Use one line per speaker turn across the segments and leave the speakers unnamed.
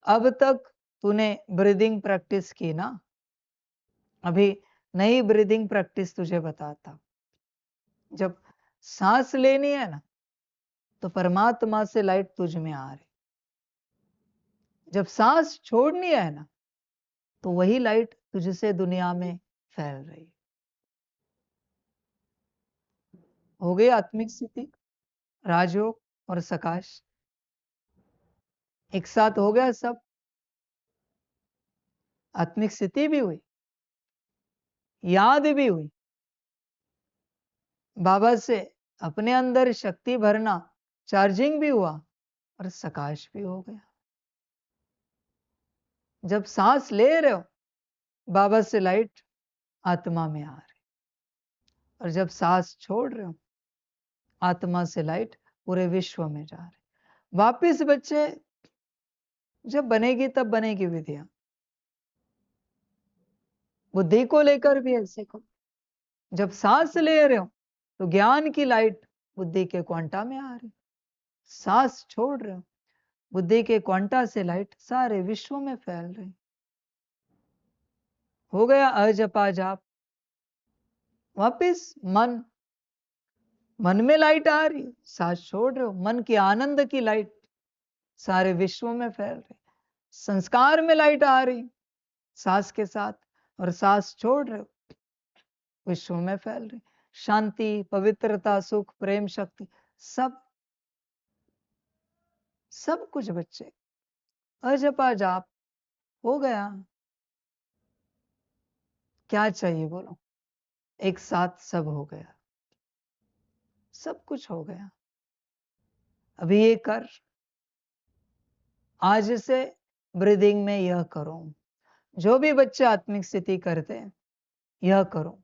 अब तक तूने ब्रीदिंग प्रैक्टिस की ना, अभी नई ब्रीदिंग प्रैक्टिस तुझे बताता। जब सांस लेनी है ना, तो परमात्मा से लाइट तुझ में आ रही। जब सांस छोड़नी है ना, तो वही लाइट तुझसे दुनिया में फैल रही। हो गई आत्मिक स्थिति, राजयोग और सकाश एक साथ हो गया सब। आत्मिक स्थिति भी हुई, याद भी हुई, बाबा से अपने अंदर शक्ति भरना, चार्जिंग भी हुआ और सकाश भी हो गया। जब सांस ले रहे हो, बाबा से लाइट आत्मा में आ रही, और जब सांस छोड़ रहे हो, आत्मा से लाइट पूरे विश्व में जा रही। वापिस बच्चे, जब बनेगी तब बनेगी विद्या। बुद्धि को लेकर भी ऐसे को, जब सांस ले रहे हो तो ज्ञान की लाइट बुद्धि के क्वांटा में आ रही। सांस छोड़ रहे हो, बुद्धि के क्वांटा से लाइट सारे विश्व में फैल रही। हो गया अजपा जाप। वापिस मन में लाइट आ रही, सांस छोड़ रहे हो, मन की आनंद की लाइट सारे विश्व में फैल रही। संस्कार में लाइट आ रही सांस के साथ, और सांस छोड़ रहे हो, विश्व में फैल रही। शांति, पवित्रता, सुख, प्रेम, शक्ति, सब सब कुछ बच्चे अजपा जाप हो गया। क्या चाहिए बोलो? एक साथ सब हो गया, सब कुछ हो गया। अभी ये कर, आज से ब्रीदिंग में यह करो। जो भी बच्चे आत्मिक स्थिति करते हैं, यह करो।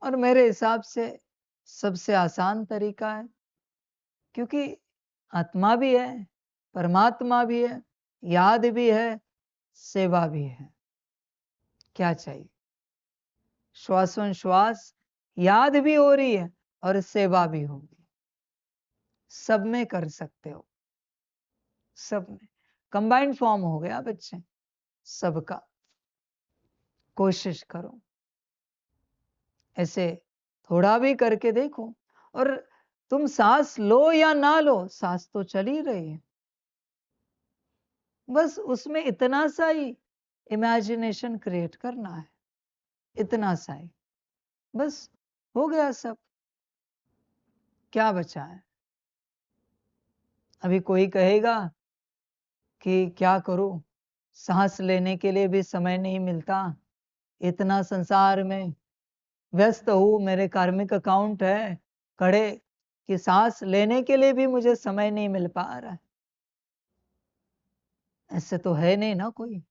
और मेरे हिसाब से सबसे आसान तरीका है, क्योंकि आत्मा भी है, परमात्मा भी है, याद भी है, सेवा भी है। क्या चाहिए? श्वासोश्वास याद भी हो रही है और सेवा भी होगी। सब में कर सकते हो, सब में कंबाइंड फॉर्म हो गया बच्चे सबका। कोशिश करो, ऐसे थोड़ा भी करके देखो। और तुम सांस लो या ना लो, सांस तो चल ही रही है। बस उसमें इतना सा ही इमेजिनेशन क्रिएट करना है, इतना सा ही, बस हो गया सब। क्या बचा है? अभी कोई कहेगा कि क्या करूं, सांस लेने के लिए भी समय नहीं मिलता, इतना संसार में व्यस्त हूं, मेरे कार्मिक अकाउंट है कड़े, कि सांस लेने के लिए भी मुझे समय नहीं मिल पा रहा है। ऐसे तो है नहीं ना कोई।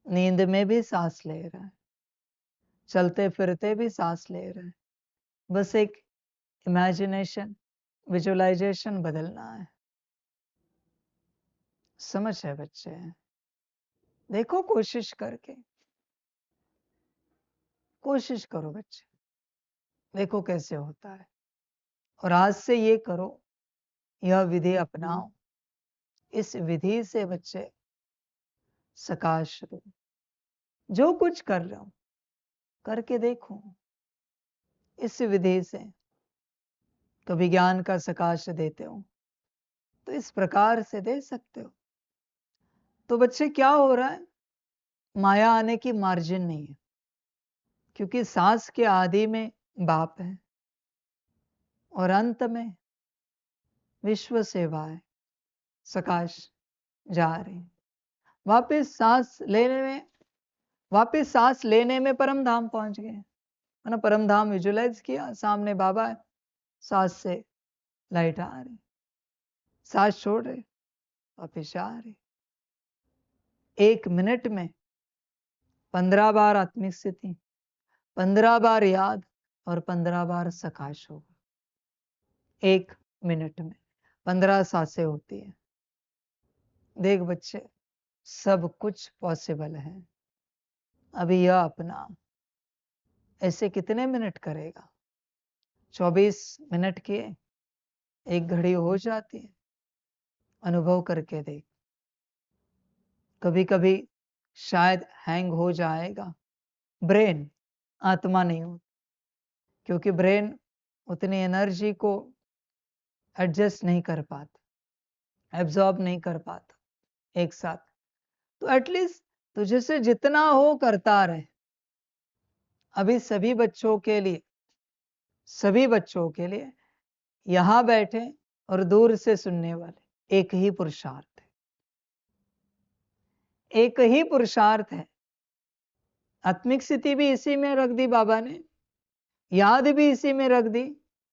नींद में भी सांस ले रहा है, चलते फिरते भी सांस ले रहा है। बस एक इमेजिनेशन, विजुअलाइजेशन बदलना है। समझ है बच्चे? देखो कोशिश करके, कोशिश करो बच्चे, देखो कैसे होता है। और आज से ये करो, यह विधि अपनाओ। इस विधि से बच्चे सकाश दो। जो कुछ कर रहे हो करके देखो। इस विधि से कभी ज्ञान का सकाश देते हो तो इस प्रकार से दे सकते हो। तो बच्चे क्या हो रहा है, माया आने की मार्जिन नहीं है, क्योंकि सांस के आदि में बाप है और अंत में विश्व सेवा है, सकाश जा रही। वापिस सांस लेने में परम धाम पहुंच गए, है ना। परम धाम विजुअलाइज किया, सामने बाबा है, सांस से लाइट आ रही, सांस छोड़ रहे, वापिस आ रही। 1 मिनट में 15 बार आत्मिक स्थिति, 15 बार याद और 15 बार सकाश होगा। 1 मिनट में 15 सांसें होती है। देख बच्चे, सब कुछ पॉसिबल है। अभी यह अपना, ऐसे कितने मिनट करेगा? 24 मिनट किए, एक घड़ी हो जाती है। अनुभव करके देख। कभी कभी शायद हैंग हो जाएगा ब्रेन, आत्मा नहीं हो, क्योंकि ब्रेन उतनी एनर्जी को एडजस्ट नहीं कर पाता, एब्जॉर्ब नहीं कर पाता एक साथ। तो एटलीस्ट तुझे से जितना हो करता रहे। अभी सभी बच्चों के लिए, सभी बच्चों के लिए यहां बैठे और दूर से सुनने वाले एक ही पुरुषार्थ है, एक ही पुरुषार्थ है। आत्मिक स्थिति भी इसी में रख दी बाबा ने, याद भी इसी में रख दी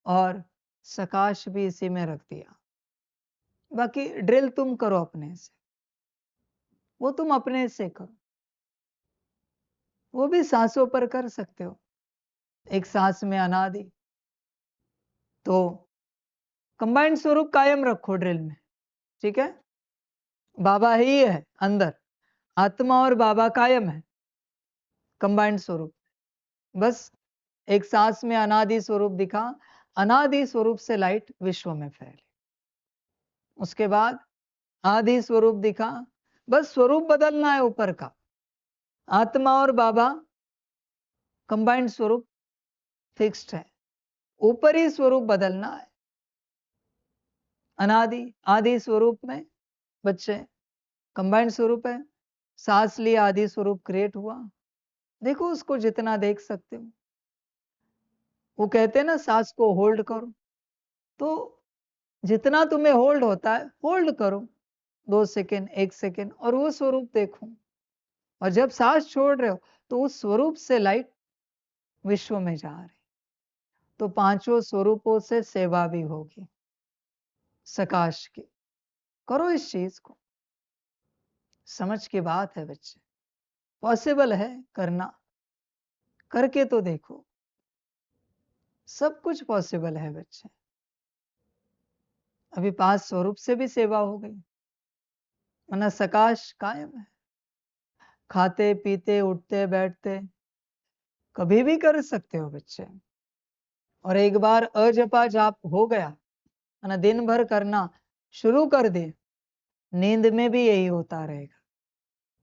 और सकाश भी इसी में रख दिया। बाकी ड्रिल तुम करो अपने से, वो तुम अपने से करो, वो भी सांसों पर कर सकते हो। एक सांस में अनादि, तो कंबाइंड स्वरूप कायम रखो ड्रिल में, ठीक है। बाबा ही है अंदर, आत्मा और बाबा कायम है कंबाइंड स्वरूप। बस एक सांस में अनादि स्वरूप दिखा, अनादि स्वरूप से लाइट विश्व में फैले। उसके बाद आदि स्वरूप दिखा, बस स्वरूप बदलना है ऊपर का। आत्मा और बाबा कंबाइंड स्वरूप फिक्स्ड है, ऊपरी स्वरूप बदलना है। अनादि आदि स्वरूप में बच्चे कंबाइंड स्वरूप है, सांस लिया आदि स्वरूप क्रिएट हुआ। देखो उसको जितना देख सकते हो। वो कहते हैं ना सांस को होल्ड करो, तो जितना तुम्हें होल्ड होता है होल्ड करो, 2 सेकेंड 1 सेकेंड, और वो स्वरूप देखो। और जब सांस छोड़ रहे हो तो उस स्वरूप से लाइट विश्व में जा रही, तो पांचों स्वरूपों से सेवा भी होगी सकाश की। करो इस चीज को, समझ की बात है बच्चे, पॉसिबल है करना, करके तो देखो, सब कुछ पॉसिबल है बच्चे। अभी 5 स्वरूप से भी सेवा हो गई, वरना सकाश कायम है। खाते पीते उठते बैठते कभी भी कर सकते हो बच्चे। और एक बार अजपा जाप हो गया, ना दिन भर करना शुरू कर दे, नींद में भी यही होता रहेगा,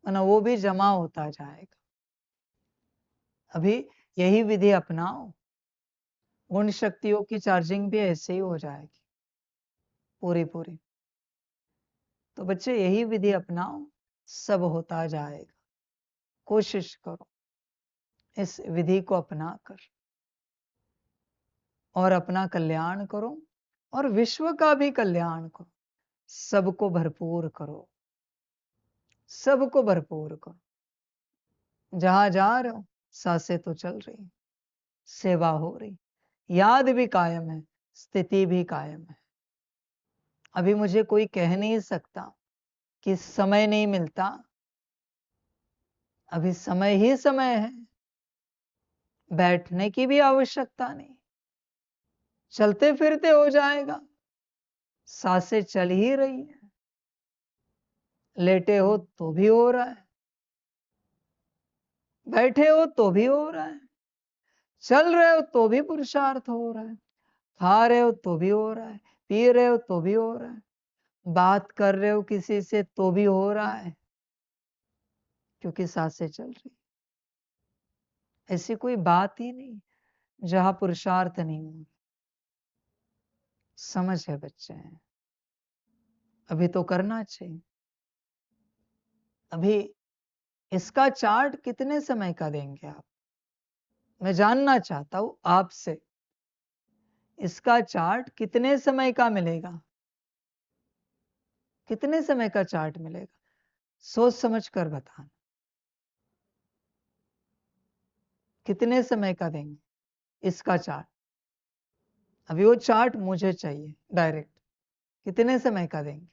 ना वो भी जमा होता जाएगा। अभी यही विधि अपनाओ, गुण शक्तियों की चार्जिंग भी ऐसे ही हो जाएगी पूरी पूरी। तो बच्चे यही विधि अपनाओ, सब होता जाएगा। कोशिश करो इस विधि को अपना कर, और अपना कल्याण करो और विश्व का भी कल्याण करो। सबको भरपूर करो, सबको भरपूर करो। जहां जा रहे हो सांसें तो चल रही, सेवा हो रही, याद भी कायम है, स्थिति भी कायम है। अभी मुझे कोई कह नहीं सकता कि समय नहीं मिलता, अभी समय ही समय है। बैठने की भी आवश्यकता नहीं, चलते फिरते हो जाएगा। सांसें चल ही रही है, लेटे हो तो भी हो रहा है, बैठे हो तो भी हो रहा है, चल रहे हो तो भी पुरुषार्थ हो रहा है, खा रहे हो तो भी हो रहा है, पी रहे हो तो भी हो रहा है, बात कर रहे हो किसी से तो भी हो रहा है, क्योंकि सांसें चल रही। ऐसी कोई बात ही नहीं जहां पुरुषार्थ नहीं हो। समझ है बच्चे, अभी तो करना चाहिए। अभी इसका चार्ट कितने समय का देंगे आप? मैं जानना चाहता हूं आपसे, इसका चार्ट कितने समय का मिलेगा? कितने समय का चार्ट मिलेगा? सोच समझ कर बताना, कितने समय का देंगे इसका चार्ट? अभी वो चार्ट मुझे चाहिए डायरेक्ट, कितने समय का देंगे?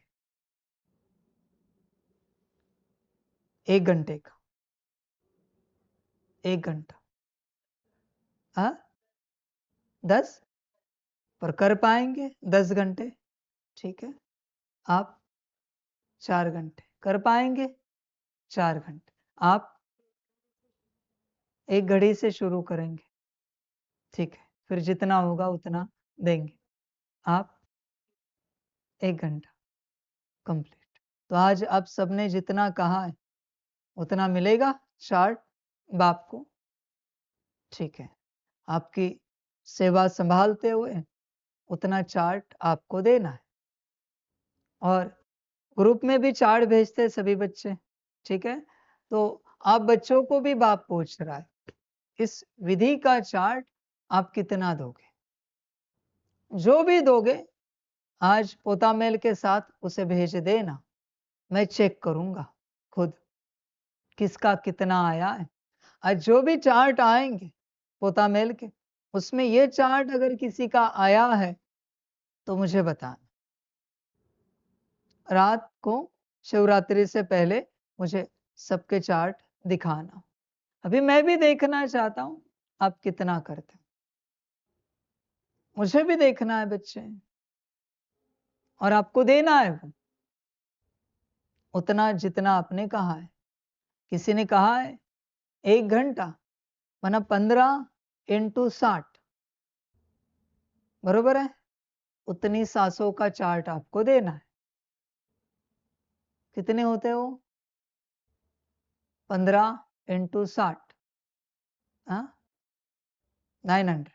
1 घंटे का? 1 घंटा? हाँ, 10? पर कर पाएंगे 10 घंटे? ठीक है, आप 4 घंटे कर पाएंगे? 4 घंटे आप 1 घड़ी से शुरू करेंगे, ठीक है, फिर जितना होगा उतना देंगे। आप 1 घंटा, कंप्लीट। तो आज आप सबने जितना कहा है उतना मिलेगा चार्ट बाप को, ठीक है। आपकी सेवा संभालते हुए उतना चार्ट आपको देना है। और ग्रुप में भी चार्ट भेजते सभी बच्चे, ठीक है। तो आप बच्चों को भी बाप पूछ रहा है, इस विधि का चार्ट आप कितना दोगे? जो भी दोगे आज पोता मेल के साथ उसे भेज देना, मैं चेक करूंगा खुद किसका कितना आया है। आज जो भी चार्ट आएंगे पोता मेल के, उसमें ये चार्ट अगर किसी का आया है तो मुझे बताना। रात को शिवरात्रि से पहले मुझे सबके चार्ट दिखाना। अभी मैं भी देखना चाहता हूं आप कितना करते, मुझे भी देखना है बच्चे, और आपको देना है वो उतना जितना आपने कहा है। किसी ने कहा है 1 घंटा, माना 15 × 60, बरोबर है। उतनी सांसों का चार्ट आपको देना है। कितने होते हो? 15 × 60, 900,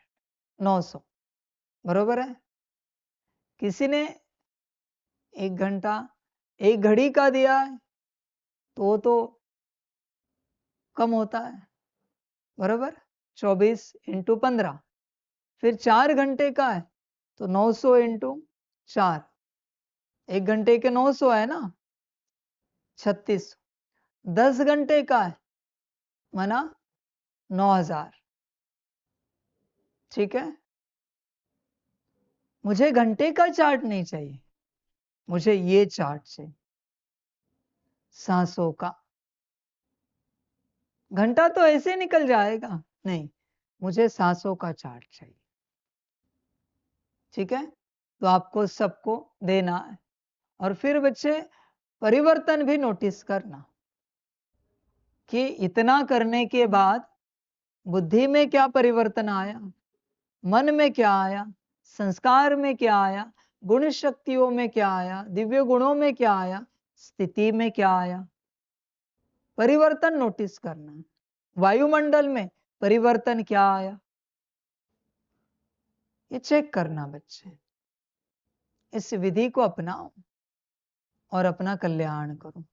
900, बरोबर है। किसी ने 1 घंटा 1 घड़ी का दिया है तो वो तो कम होता है, बरोबर। 24 × 15, फिर 4 घंटे का है तो 900 × 4, 1 घंटे के 900 है ना, 36। 10 घंटे का है माना 9000, ठीक है। मुझे घंटे का चार्ट नहीं चाहिए, मुझे ये चार्ट चाहिए सांसों का। घंटा तो ऐसे निकल जाएगा, नहीं, मुझे सांसों का चार्ट चाहिए, ठीक है। तो आपको सबको देना है। और फिर बच्चे परिवर्तन भी नोटिस करना कि इतना करने के बाद बुद्धि में क्या परिवर्तन आया, मन में क्या आया, संस्कार में क्या आया, गुण शक्तियों में क्या आया, दिव्य गुणों में क्या आया, स्थिति में क्या आया। परिवर्तन नोटिस करना। वायुमंडल में परिवर्तन क्या आया, ये चेक करना बच्चे। इस विधि को अपनाओ और अपना कल्याण करो।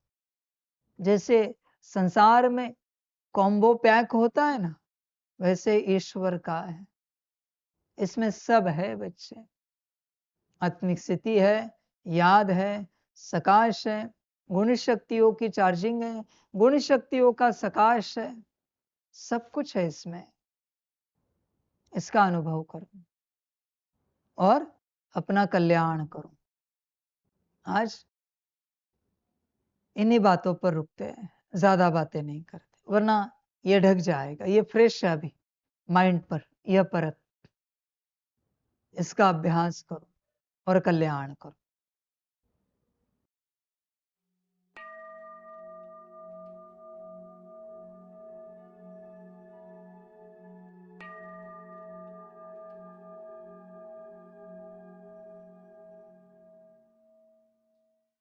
जैसे संसार में कॉम्बो पैक होता है ना, वैसे ईश्वर का है, इसमें सब है बच्चे। आत्मिक स्थिति है, याद है, सकाश है, गुण शक्तियों की चार्जिंग है, गुण शक्तियों का सकाश है, सब कुछ है इसमें। इसका अनुभव करो और अपना कल्याण करो। आज इन्हीं बातों पर रुकते हैं, ज्यादा बातें नहीं करते, वरना ये ढक जाएगा। ये फ्रेश है अभी माइंड पर, यह परत। इसका अभ्यास करो और कल्याण करो।